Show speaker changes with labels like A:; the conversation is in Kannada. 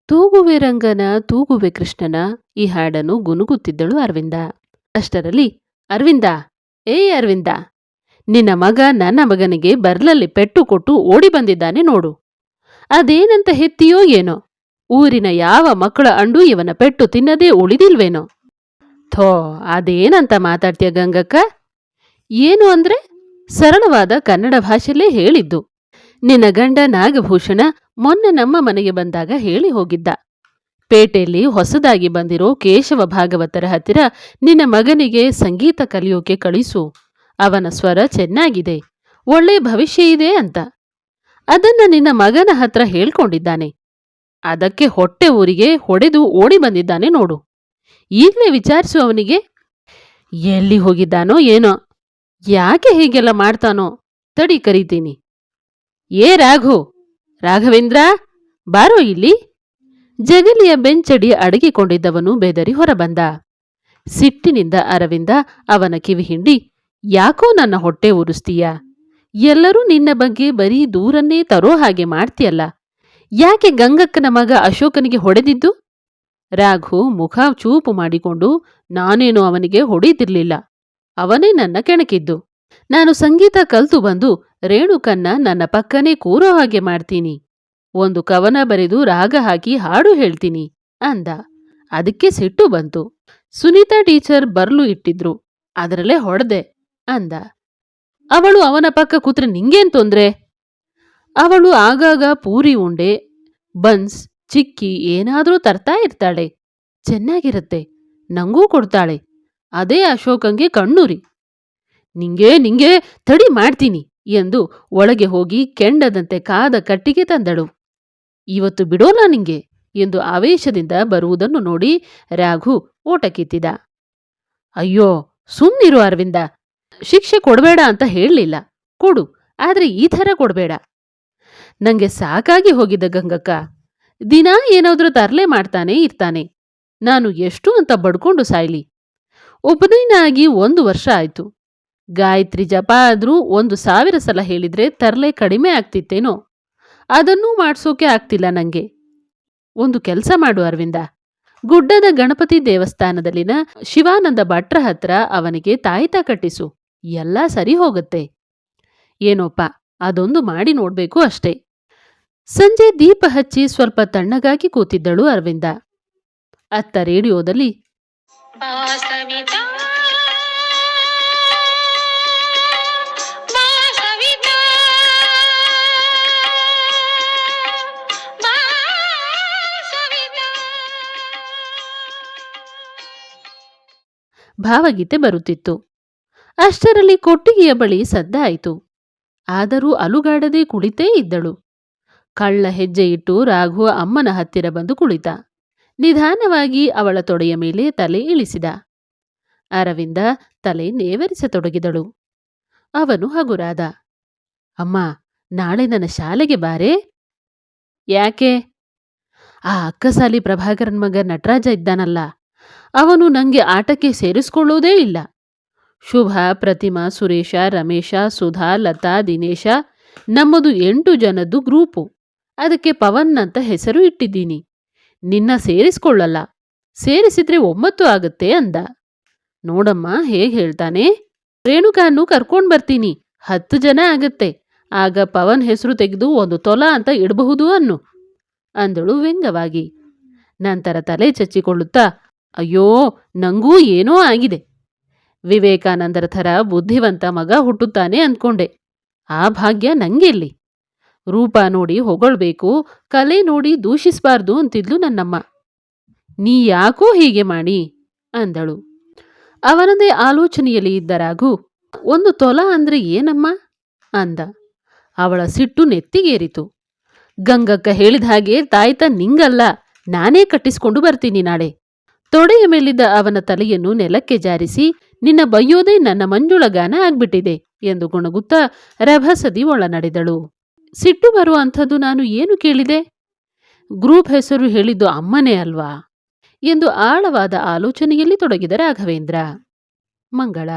A: ತೂಗುವೆ ರಂಗನ ತೂಗುವೆ ಕೃಷ್ಣನ ಈ ಹಾಡನ್ನು ಗುನುಗುತ್ತಿದ್ದಳು ಅರವಿಂದ. ಅಷ್ಟರಲ್ಲಿ ಅರವಿಂದ, ಅರವಿಂದ, ನಿನ್ನ ಮಗ ನನ್ನ ಮಗನಿಗೆ ಬರ್ಲಲ್ಲಿ ಪೆಟ್ಟು ಕೊಟ್ಟು ಓಡಿ ಬಂದಿದ್ದಾನೆ ನೋಡು. ಅದೇನಂತ ಹೆತ್ತಿಯೋ ಏನೋ, ಊರಿನ ಯಾವ ಮಕ್ಕಳ ಅಂಡು ಇವನ ಪೆಟ್ಟು ತಿನ್ನದೇ ಉಳಿದಿಲ್ವೇನೋ. ಥೋ, ಅದೇನಂತ ಮಾತಾಡ್ತೀಯ ಗಂಗಕ್ಕ? ಏನು ಅಂದ್ರೆ ಸರಳವಾದ ಕನ್ನಡ ಭಾಷೆಯಲ್ಲೇ ಹೇಳಿದ್ದು. ನಿನ್ನ ಗಂಡ ನಾಗಭೂಷಣ ಮೊನ್ನೆ ನಮ್ಮ ಮನೆಗೆ ಬಂದಾಗ ಹೇಳಿ ಹೋಗಿದ್ದ. ಪೇಟೆಯಲ್ಲಿ ಹೊಸದಾಗಿ ಬಂದಿರೋ ಕೇಶವ ಭಾಗವತರ ಹತ್ತಿರ ನಿನ್ನ ಮಗನಿಗೆ ಸಂಗೀತ ಕಲಿಯೋಕೆ ಕಳಿಸು, ಅವನ ಸ್ವರ ಚೆನ್ನಾಗಿದೆ, ಒಳ್ಳೆ ಭವಿಷ್ಯ ಇದೆ ಅಂತ. ಅದನ್ನ ನಿನ್ನ ಮಗನ ಹತ್ರ ಹೇಳ್ಕೊಂಡಿದ್ದಾನೆ. ಅದಕ್ಕೆ ಹೊಟ್ಟೆ ಊರಿಗೆ ಹೊಡೆದು ಓಡಿ ಬಂದಿದ್ದಾನೆ ನೋಡು. ಈಗಲೇ ವಿಚಾರಿಸು ಅವನಿಗೆ. ಎಲ್ಲಿ ಹೋಗಿದ್ದಾನೋ ಏನೋ, ಯಾಕೆ ಹೀಗೆಲ್ಲ ಮಾಡ್ತಾನೋ? ತಡಿ ಕರೀತೀನಿ. ರಾಘವೇಂದ್ರ, ಬಾರೋ ಇಲ್ಲಿ. ಜಗಲಿಯ ಬೆಂಚಡಿ ಅಡಗಿಕೊಂಡಿದ್ದವನು ಬೆದರಿ ಹೊರಬಂದ. ಸಿಟ್ಟಿನಿಂದ ಅರವಿಂದ ಅವನ ಕಿವಿ ಹಿಂಡಿ, ಯಾಕೋ ನನ್ನ ಹೊಟ್ಟೆ ಉರಿಸ್ತೀಯ? ಎಲ್ಲರೂ ನಿನ್ನ ಬಗ್ಗೆ ಬರೀ ದೂರನ್ನೇ ತರೋ ಹಾಗೆ ಮಾಡ್ತೀಯಲ್ಲ. ಯಾಕೆ ಗಂಗಕ್ಕನ ಮಗ ಅಶೋಕನಿಗೆ ಹೊಡೆದಿದ್ದು? ರಾಘು ಮುಖ ಚೂಪು ಮಾಡಿಕೊಂಡು, ನಾನೇನು ಅವನಿಗೆ ಹೊಡೆದಿರ್ಲಿಲ್ಲ, ಅವನೇ ನನ್ನ ಕೆಣಕಿದ್ದು. ನಾನು ಸಂಗೀತ ಕಲ್ತು ಬಂದು ರೇಣುಕನ್ನ ನನ್ನ ಪಕ್ಕನೇ ಕೂರೋ ಹಾಗೆ ಮಾಡ್ತೀನಿ. ಒಂದು ಕವನ ಬರೆದು ರಾಗ ಹಾಕಿ ಹಾಡು ಹೇಳ್ತೀನಿ ಅಂದ. ಅದಕ್ಕೆ ಸಿಟ್ಟು ಬಂತು. ಸುನೀತಾ ಟೀಚರ್ ಬರ್ಲು ಇಟ್ಟಿದ್ರು, ಅದರಲ್ಲೇ ಹೊಡೆದೆ ಅಂದ. ಅವಳು ಅವನ ಪಕ್ಕ ಕೂತ್ರೆ ನಿಂಗೇನ್ ತೊಂದ್ರೆ? ಅವಳು ಆಗಾಗ ಪೂರಿ ಉಂಡೆ, ಬನ್ಸ್, ಚಿಕ್ಕಿ ಏನಾದ್ರೂ ತರ್ತಾ ಇರ್ತಾಳೆ. ಚೆನ್ನಾಗಿರುತ್ತೆ, ನಂಗೂ ಕೊಡ್ತಾಳೆ. ಅದೇ ಅಶೋಕಂಗೆ ಕಣ್ಣುರಿ. ನಿಂಗೆ ತಡಿ ಮಾಡ್ತೀನಿ ಎಂದು ಒಳಗೆ ಹೋಗಿ ಕೆಂಡದಂತೆ ಕಾದ ಕಟ್ಟಿಗೆ ತಂದಳು. ಇವತ್ತು ಬಿಡೋಲ್ಲ ನಿಂಗೆ ಎಂದು ಆವೇಶದಿಂದ ಬರುವುದನ್ನು ನೋಡಿ ರಾಘು ಓಟ ಕಿತ್ತಿದ. ಅಯ್ಯೋ, ಸುಮ್ನಿರು ಅರವಿಂದ, ಶಿಕ್ಷೆ ಕೊಡಬೇಡ ಅಂತ ಹೇಳಲಿಲ್ಲ, ಕೊಡು, ಆದ್ರೆ ಈ ಥರ ಕೊಡಬೇಡ. ನಂಗೆ ಸಾಕಾಗಿ ಹೋಗಿದ್ದ ಗಂಗಕ್ಕ. ದಿನಾ ಏನಾದ್ರೂ ತರ್ಲೆ ಮಾಡ್ತಾನೆ ಇರ್ತಾನೆ. ನಾನು ಎಷ್ಟು ಅಂತ ಬಡ್ಕೊಂಡು ಸಾಯ್ಲಿ. ಉಪನಯನ ಆಗಿ 1 ವರ್ಷ ಆಯ್ತು. ಗಾಯತ್ರಿ ಜಪ ಆದ್ರೂ 1,000 ಸಲ ಹೇಳಿದ್ರೆ ತರ್ಲೆ ಕಡಿಮೆ ಆಗ್ತಿತ್ತೇನೋ. ಅದನ್ನೂ ಮಾಡ್ಸೋಕೆ ಆಗ್ತಿಲ್ಲ ನಂಗೆ. ಒಂದು ಕೆಲಸ ಮಾಡು ಅರವಿಂದ, ಗುಡ್ಡದ ಗಣಪತಿ ದೇವಸ್ಥಾನದಲ್ಲಿನ ಶಿವಾನಂದ ಭಟ್ರ ಹತ್ರ ಅವನಿಗೆ ತಾಯಿತ ಕಟ್ಟಿಸು, ಎಲ್ಲ ಸರಿ ಹೋಗುತ್ತೆ. ಏನೋಪ್ಪ, ಅದೊಂದು ಮಾಡಿ ನೋಡ್ಬೇಕು ಅಷ್ಟೇ. ಸಂಜೆ ದೀಪ ಹಚ್ಚಿ ಸ್ವಲ್ಪ ತಣ್ಣಗಾಗಿ ಕೂತಿದ್ದಳು ಅರವಿಂದ. ಅತ್ತ ರೇಡಿಯೋದಲ್ಲಿ ಭಾವಗೀತೆ ಬರುತ್ತಿತ್ತು. ಅಷ್ಟರಲ್ಲಿ ಕೊಟ್ಟಿಗೆಯ ಬಳಿ ಸದ್ದಾಯಿತು. ಆದರೂ ಅಲುಗಾಡದೆ ಕುಳಿತೇ ಇದ್ದಳು. ಕಳ್ಳ ಹೆಜ್ಜೆ ಇಟ್ಟು ರಾಘು ಅಮ್ಮನ ಹತ್ತಿರ ಬಂದು ಕುಳಿತ. ನಿಧಾನವಾಗಿ ಅವಳ ತೊಡೆಯ ಮೇಲೆ ತಲೆ ಇಳಿಸಿದ. ಅರವಿಂದ ತಲೆ ನೇವರಿಸತೊಡಗಿದಳು. ಅವನು ಹಗುರಾದ. ಅಮ್ಮ, ನಾಳೆ ನನ್ನ ಶಾಲೆಗೆ ಬಾರೆ. ಯಾಕೆ? ಆ ಅಕ್ಕಸಾಲಿ ಪ್ರಭಾಕರನ್ ಮಗ ನಟರಾಜ ಇದ್ದಾನಲ್ಲ, ಅವನು ನಂಗೆ ಆಟಕ್ಕೆ ಸೇರಿಸ್ಕೊಳ್ಳೋದೇ ಇಲ್ಲ. ಶುಭ, ಪ್ರತಿಮಾ, ಸುರೇಶ, ರಮೇಶ, ಸುಧಾ, ಲತಾ, ದಿನೇಶ, ನಮ್ಮದು 8 ಜನದ್ದು ಗ್ರೂಪು. ಅದಕ್ಕೆ ಪವನ್ ಅಂತ ಹೆಸರು ಇಟ್ಟಿದ್ದೀನಿ. ನಿನ್ನ ಸೇರಿಸ್ಕೊಳ್ಳಲ್ಲ, ಸೇರಿಸಿದ್ರೆ 9 ಆಗತ್ತೆ ಅಂದ. ನೋಡಮ್ಮ ಹೇಗೆ ಹೇಳ್ತಾನೆ. ರೇಣುಕಾನ್ನು ಕರ್ಕೊಂಡ್ ಬರ್ತೀನಿ, 10 ಜನ ಆಗತ್ತೆ. ಆಗ ಪವನ್ ಹೆಸರು ತೆಗೆದು 1 ತೊಲ ಅಂತ ಇಡಬಹುದು ಅನ್ನು ಅಂದಳು ವ್ಯಂಗ್ಯವಾಗಿ. ನಂತರ ತಲೆ ಚಚ್ಚಿಕೊಳ್ಳುತ್ತಾ, ಅಯ್ಯೋ, ನಂಗೂ ಏನೋ ಆಗಿದೆ. ವಿವೇಕಾನಂದರ ಥರ ಬುದ್ಧಿವಂತ ಮಗ ಹುಟ್ಟುತ್ತಾನೆ ಅಂದ್ಕೊಂಡೆ. ಆ ಭಾಗ್ಯ ನಂಗೆಲ್ಲಿ? ರೂಪ ನೋಡಿ ಹೊಗಳ್ಬೇಕು, ಕಲೆ ನೋಡಿ ದೂಷಿಸಬಾರ್ದು ಅಂತಿದ್ಲು ನನ್ನಮ್ಮ. ನೀ ಯಾಕೋ ಹೀಗೆ ಮಾಡಿ ಅಂದಳು. ಅವನದೇ ಆಲೋಚನೆಯಲ್ಲಿ ಇದ್ದ ರಾಘು, 1 ತೊಲ ಅಂದ್ರೆ ಏನಮ್ಮ ಅಂದ. ಅವಳ ಸಿಟ್ಟು ನೆತ್ತಿಗೇರಿತು. ಗಂಗಕ್ಕ ಹೇಳಿದ ಹಾಗೆ ತಾಯ್ತ ನಿಂಗಲ್ಲ, ನಾನೇ ಕಟ್ಟಿಸ್ಕೊಂಡು ಬರ್ತೀನಿ ನಾಳೆ. ತೊಡೆಯ ಮೇಲಿದ್ದ ಅವನ ತಲೆಯನ್ನು ನೆಲಕ್ಕೆ ಜಾರಿಸಿ, ನಿನ್ನ ಬಯ್ಯೋದೇ ನನ್ನ ಮಂಜುಳಗಾನ ಆಗ್ಬಿಟ್ಟಿದೆ ಎಂದು ಗುಣಗುತ್ತಾ ರಭಸದಿ ಒಳ ನಡೆದಳು. ಸಿಟ್ಟು ಬರುವ ಅಂಥದ್ದು ನಾನು ಏನು ಕೇಳಿದೆ? ಗ್ರೂಪ್ ಹೆಸರು ಹೇಳಿದ್ದು ಅಮ್ಮನೇ ಅಲ್ವಾ ಎಂದು ಆಳವಾದ ಆಲೋಚನೆಯಲ್ಲಿ ತೊಡಗಿದ ರಾಘವೇಂದ್ರ. ಮಂಗಳ.